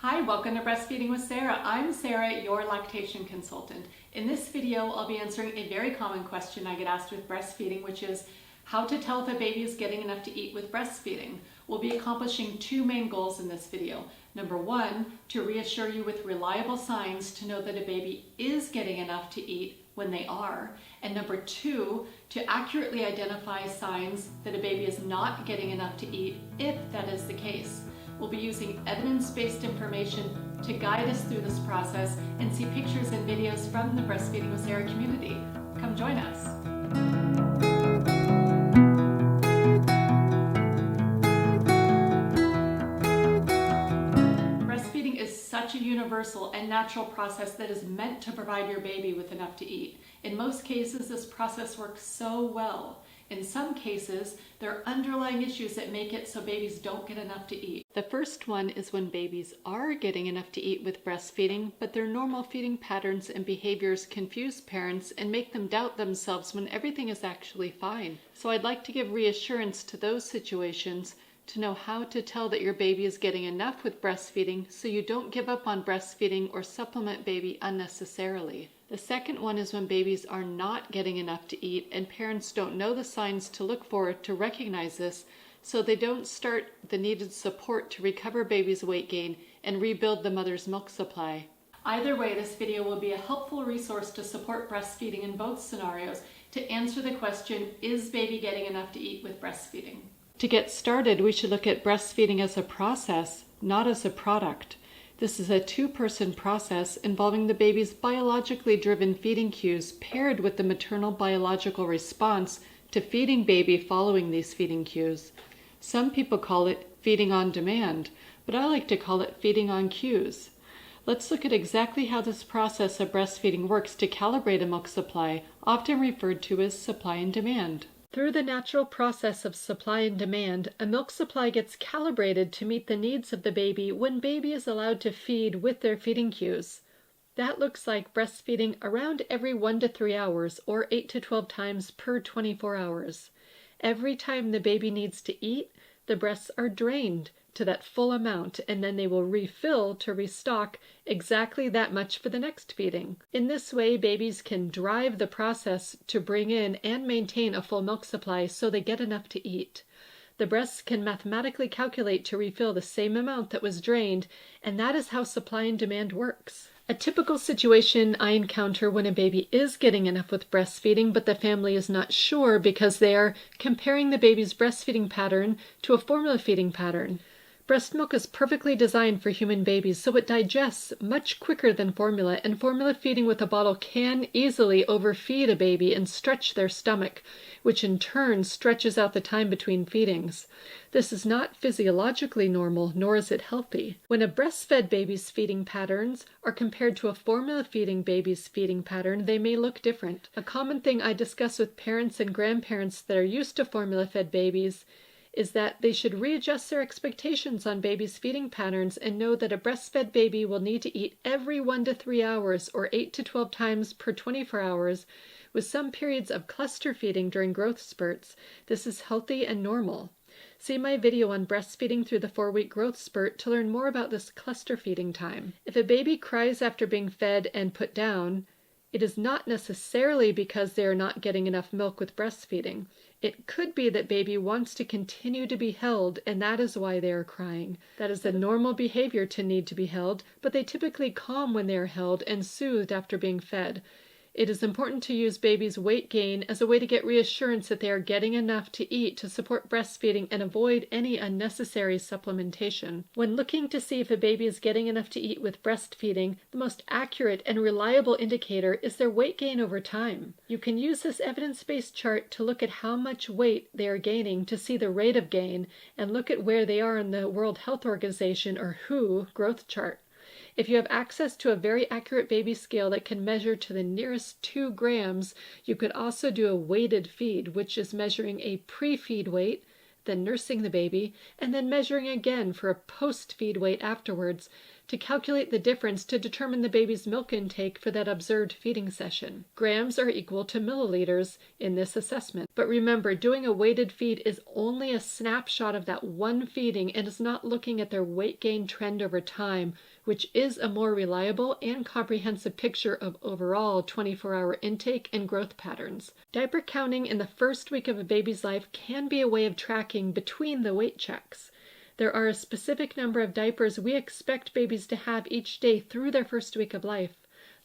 Hi, welcome to Breastfeeding with Sarah. I'm Sarah, your lactation consultant. In this video, I'll be answering a very common question I get asked with breastfeeding, which is how to tell if a baby is getting enough to eat with breastfeeding. We'll be accomplishing two main goals in this video. Number one, to reassure you with reliable signs to know that a baby is getting enough to eat when they are. And number two, to accurately identify signs that a baby is not getting enough to eat if that is the case. We'll be using evidence-based information to guide us through this process and see pictures and videos from the Breastfeeding with Sarah community. Come join us. Breastfeeding is such a universal and natural process that is meant to provide your baby with enough to eat. In most cases, this process works so well. In some cases, there are underlying issues that make it so babies don't get enough to eat. The first one is when babies are getting enough to eat with breastfeeding, but their normal feeding patterns and behaviors confuse parents and make them doubt themselves when everything is actually fine. So I'd like to give reassurance to those situations to know how to tell that your baby is getting enough with breastfeeding so you don't give up on breastfeeding or supplement baby unnecessarily. The second one is when babies are not getting enough to eat and parents don't know the signs to look for to recognize this, so they don't start the needed support to recover baby's weight gain and rebuild the mother's milk supply. Either way, this video will be a helpful resource to support breastfeeding in both scenarios to answer the question, is baby getting enough to eat with breastfeeding? To get started, we should look at breastfeeding as a process, not as a product. This is a two-person process involving the baby's biologically driven feeding cues paired with the maternal biological response to feeding baby following these feeding cues. Some people call it feeding on demand, but I like to call it feeding on cues. Let's look at exactly how this process of breastfeeding works to calibrate a milk supply, often referred to as supply and demand. Through the natural process of supply and demand, a milk supply gets calibrated to meet the needs of the baby when baby is allowed to feed with their feeding cues. That looks like breastfeeding around every 1 to 3 hours or 8 to 12 times per 24 hours. Every time the baby needs to eat, the breasts are drained to that full amount, and then they will refill to restock exactly that much for the next feeding. In this way, babies can drive the process to bring in and maintain a full milk supply so they get enough to eat. The breasts can mathematically calculate to refill the same amount that was drained, and that is how supply and demand works. A typical situation I encounter when a baby is getting enough with breastfeeding, but the family is not sure because they are comparing the baby's breastfeeding pattern to a formula feeding pattern. Breast milk is perfectly designed for human babies, so it digests much quicker than formula, and formula feeding with a bottle can easily overfeed a baby and stretch their stomach, which in turn stretches out the time between feedings. This is not physiologically normal, nor is it healthy. When a breastfed baby's feeding patterns are compared to a formula feeding baby's feeding pattern, they may look different. A common thing I discuss with parents and grandparents that are used to formula-fed babies is that they should readjust their expectations on baby's feeding patterns and know that a breastfed baby will need to eat every 1 to 3 hours or 8 to 12 times per 24 hours, with some periods of cluster feeding during growth spurts. This is healthy and normal. See my video on breastfeeding through the 4-week growth spurt to learn more about this cluster feeding time. If a baby cries after being fed and put down, it is not necessarily because they are not getting enough milk with breastfeeding. It could be that baby wants to continue to be held, and that is why they are crying. That is a normal behavior to need to be held, but they typically calm when they are held and soothed after being fed. It is important to use baby's weight gain as a way to get reassurance that they are getting enough to eat to support breastfeeding and avoid any unnecessary supplementation. When looking to see if a baby is getting enough to eat with breastfeeding, the most accurate and reliable indicator is their weight gain over time. You can use this evidence-based chart to look at how much weight they are gaining to see the rate of gain and look at where they are in the World Health Organization or WHO growth chart. If you have access to a very accurate baby scale that can measure to the nearest 2 grams, you could also do a weighted feed, which is measuring a pre-feed weight, then nursing the baby, and then measuring again for a post-feed weight afterwards to calculate the difference to determine the baby's milk intake for that observed feeding session. Grams are equal to milliliters in this assessment. But remember, doing a weighted feed is only a snapshot of that one feeding and is not looking at their weight gain trend over time, which is a more reliable and comprehensive picture of overall 24-hour intake and growth patterns. Diaper counting in the first week of a baby's life can be a way of tracking between the weight checks. There are a specific number of diapers we expect babies to have each day through their first week of life.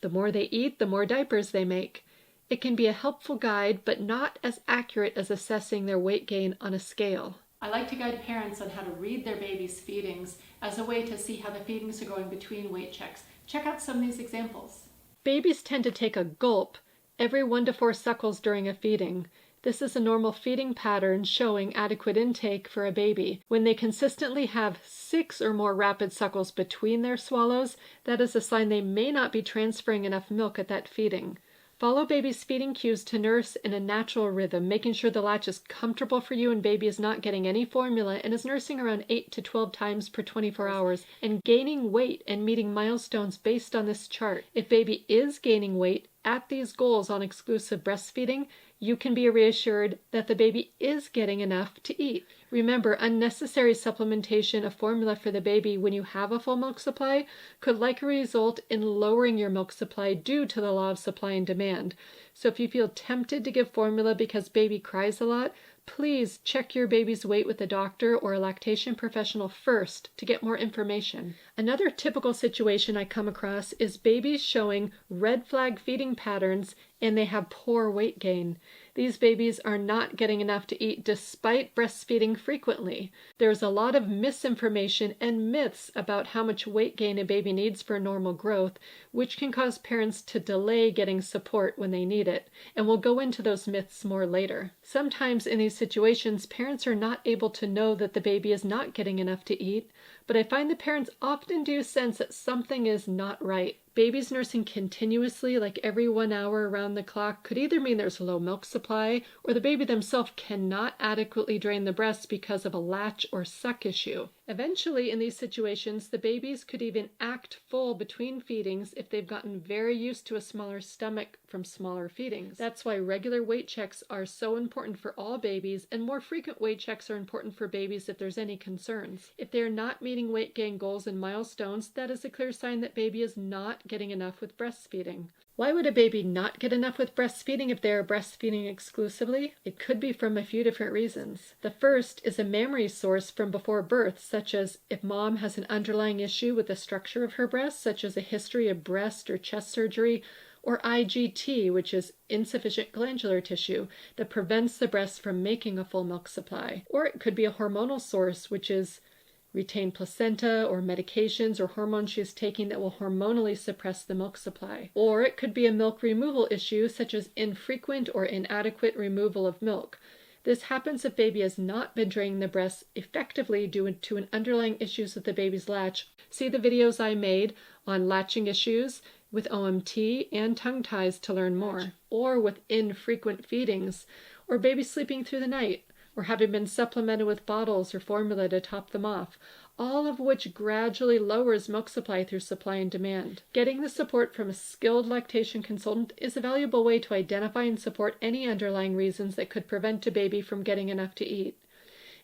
The more they eat, the more diapers they make. It can be a helpful guide, but not as accurate as assessing their weight gain on a scale. I like to guide parents on how to read their baby's feedings as a way to see how the feedings are going between weight checks. Check out some of these examples. Babies tend to take a gulp every 1 to 4 suckles during a feeding. This is a normal feeding pattern showing adequate intake for a baby. When they consistently have 6 or more rapid suckles between their swallows, that is a sign they may not be transferring enough milk at that feeding. Follow baby's feeding cues to nurse in a natural rhythm, making sure the latch is comfortable for you and baby is not getting any formula and is nursing around 8 to 12 times per 24 hours and gaining weight and meeting milestones based on this chart. If baby is gaining weight at these goals on exclusive breastfeeding, you can be reassured that the baby is getting enough to eat. Remember, unnecessary supplementation of formula for the baby when you have a full milk supply could likely result in lowering your milk supply due to the law of supply and demand. So if you feel tempted to give formula because baby cries a lot, please check your baby's weight with a doctor or a lactation professional first to get more information. Another typical situation I come across is babies showing red flag feeding patterns and they have poor weight gain. These babies are not getting enough to eat despite breastfeeding frequently. There's a lot of misinformation and myths about how much weight gain a baby needs for normal growth, which can cause parents to delay getting support when they need it. And we'll go into those myths more later. Sometimes in these situations, parents are not able to know that the baby is not getting enough to eat, but I find the parents often do sense that something is not right. Babies nursing continuously, like every 1 hour around the clock, could either mean there's low milk supply or the baby themselves cannot adequately drain the breast because of a latch or suck issue. Eventually, in these situations, the babies could even act full between feedings if they've gotten very used to a smaller stomach from smaller feedings. That's why regular weight checks are so important for all babies, and more frequent weight checks are important for babies if there's any concerns. If they're not meeting weight gain goals and milestones, that is a clear sign that baby is not getting enough with breastfeeding. Why would a baby not get enough with breastfeeding if they are breastfeeding exclusively? It could be from a few different reasons. The first is a memory source from before birth, such as if mom has an underlying issue with the structure of her breast, such as a history of breast or chest surgery, or IGT, which is insufficient glandular tissue that prevents the breast from making a full milk supply. Or it could be a hormonal source, which is retained placenta or medications or hormones she's taking that will hormonally suppress the milk supply. Or it could be a milk removal issue such as infrequent or inadequate removal of milk. This happens if baby has not been draining the breast effectively due to an underlying issues with the baby's latch. See the videos I made on latching issues with OMT and tongue ties to learn more. Or with infrequent feedings, or baby sleeping through the night, or having been supplemented with bottles or formula to top them off, all of which gradually lowers milk supply through supply and demand. Getting the support from a skilled lactation consultant is a valuable way to identify and support any underlying reasons that could prevent a baby from getting enough to eat.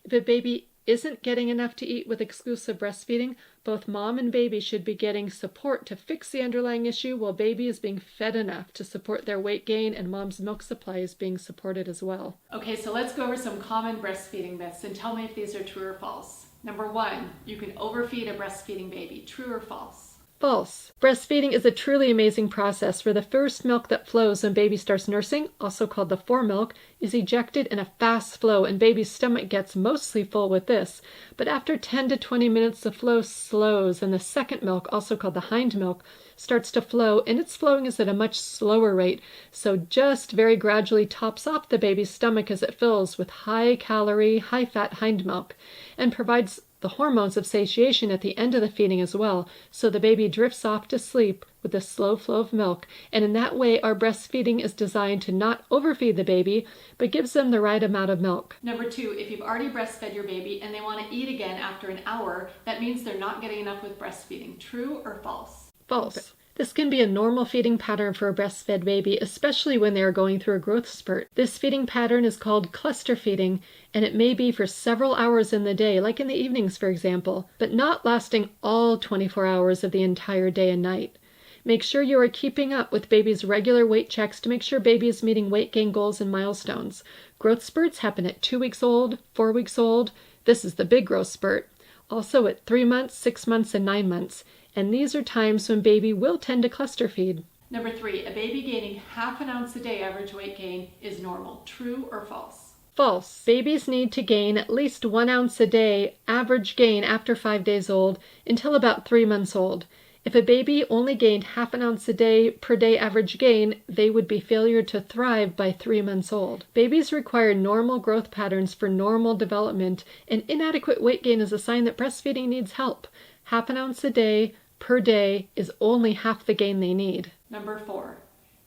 If a baby isn't getting enough to eat with exclusive breastfeeding, both mom and baby should be getting support to fix the underlying issue while baby is being fed enough to support their weight gain and mom's milk supply is being supported as well. Okay, so let's go over some common breastfeeding myths and tell me if these are true or false. Number 1, you can overfeed a breastfeeding baby. True or false? False. Breastfeeding is a truly amazing process where the first milk that flows when baby starts nursing, also called the foremilk, is ejected in a fast flow and baby's stomach gets mostly full with this. But after 10 to 20 minutes the flow slows and the second milk, also called the hind milk, starts to flow, and its flowing is at a much slower rate, so just very gradually tops off the baby's stomach as it fills with high calorie, high fat hind milk and provides the hormones of satiation at the end of the feeding as well, so the baby drifts off to sleep with a slow flow of milk. And in that way, our breastfeeding is designed to not overfeed the baby, but gives them the right amount of milk. Number 2, if you've already breastfed your baby and they want to eat again after an hour, that means they're not getting enough with breastfeeding. True or false? False. This can be a normal feeding pattern for a breastfed baby, especially when they are going through a growth spurt. This feeding pattern is called cluster feeding, and it may be for several hours in the day, like in the evenings, for example, but not lasting all 24 hours of the entire day and night. Make sure you are keeping up with baby's regular weight checks to make sure baby is meeting weight gain goals and milestones. Growth spurts happen at 2 weeks old, 4 weeks old. This is the big growth spurt. Also at 3 months, 6 months, and 9 months. And these are times when baby will tend to cluster feed. Number 3, a baby gaining ½ ounce a day average weight gain is normal. True or false? False. Babies need to gain at least 1 ounce a day average gain after 5 days old until about 3 months old. If a baby only gained ½ ounce a day per day average gain, they would be failure to thrive by 3 months old. Babies require normal growth patterns for normal development, and inadequate weight gain is a sign that breastfeeding needs help. ½ ounce a day per day is only half the gain they need. Number 4,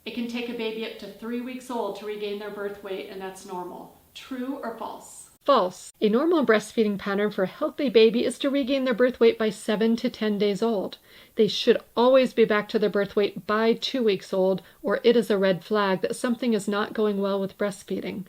it can take a baby up to 3 weeks old to regain their birth weight, and that's normal. True or false? False. A normal breastfeeding pattern for a healthy baby is to regain their birth weight by 7 to 10 days old. They should always be back to their birth weight by 2 weeks old, or it is a red flag that something is not going well with breastfeeding.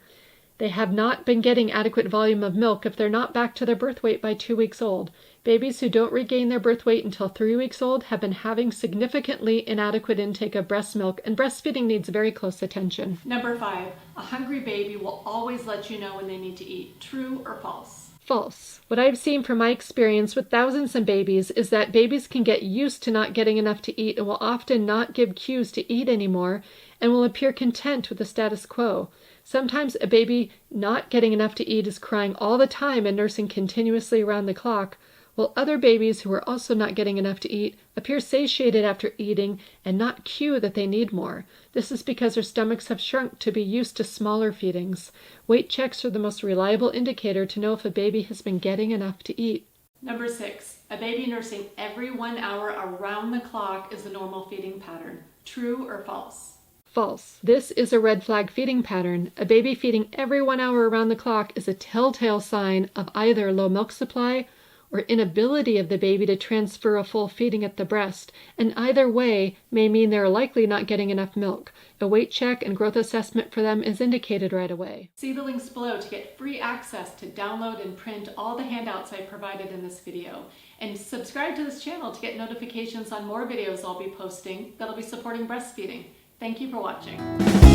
They have not been getting adequate volume of milk if they're not back to their birth weight by 2 weeks old. Babies who don't regain their birth weight until 3 weeks old have been having significantly inadequate intake of breast milk, and breastfeeding needs very close attention. Number 5, a hungry baby will always let you know when they need to eat. True or false? False. What I've seen from my experience with thousands of babies is that babies can get used to not getting enough to eat and will often not give cues to eat anymore and will appear content with the status quo. Sometimes a baby not getting enough to eat is crying all the time and nursing continuously around the clock, while other babies who are also not getting enough to eat appear satiated after eating and not cue that they need more. This is because their stomachs have shrunk to be used to smaller feedings. Weight checks are the most reliable indicator to know if a baby has been getting enough to eat. Number 6, a baby nursing every 1 hour around the clock is the normal feeding pattern. True or false? False. This is a red flag feeding pattern. A baby feeding every 1 hour around the clock is a telltale sign of either low milk supply or inability of the baby to transfer a full feeding at the breast, and either way may mean they're likely not getting enough milk. A weight check and growth assessment for them is indicated right away. See the links below to get free access to download and print all the handouts I provided in this video. And subscribe to this channel to get notifications on more videos I'll be posting that'll be supporting breastfeeding. Thank you for watching.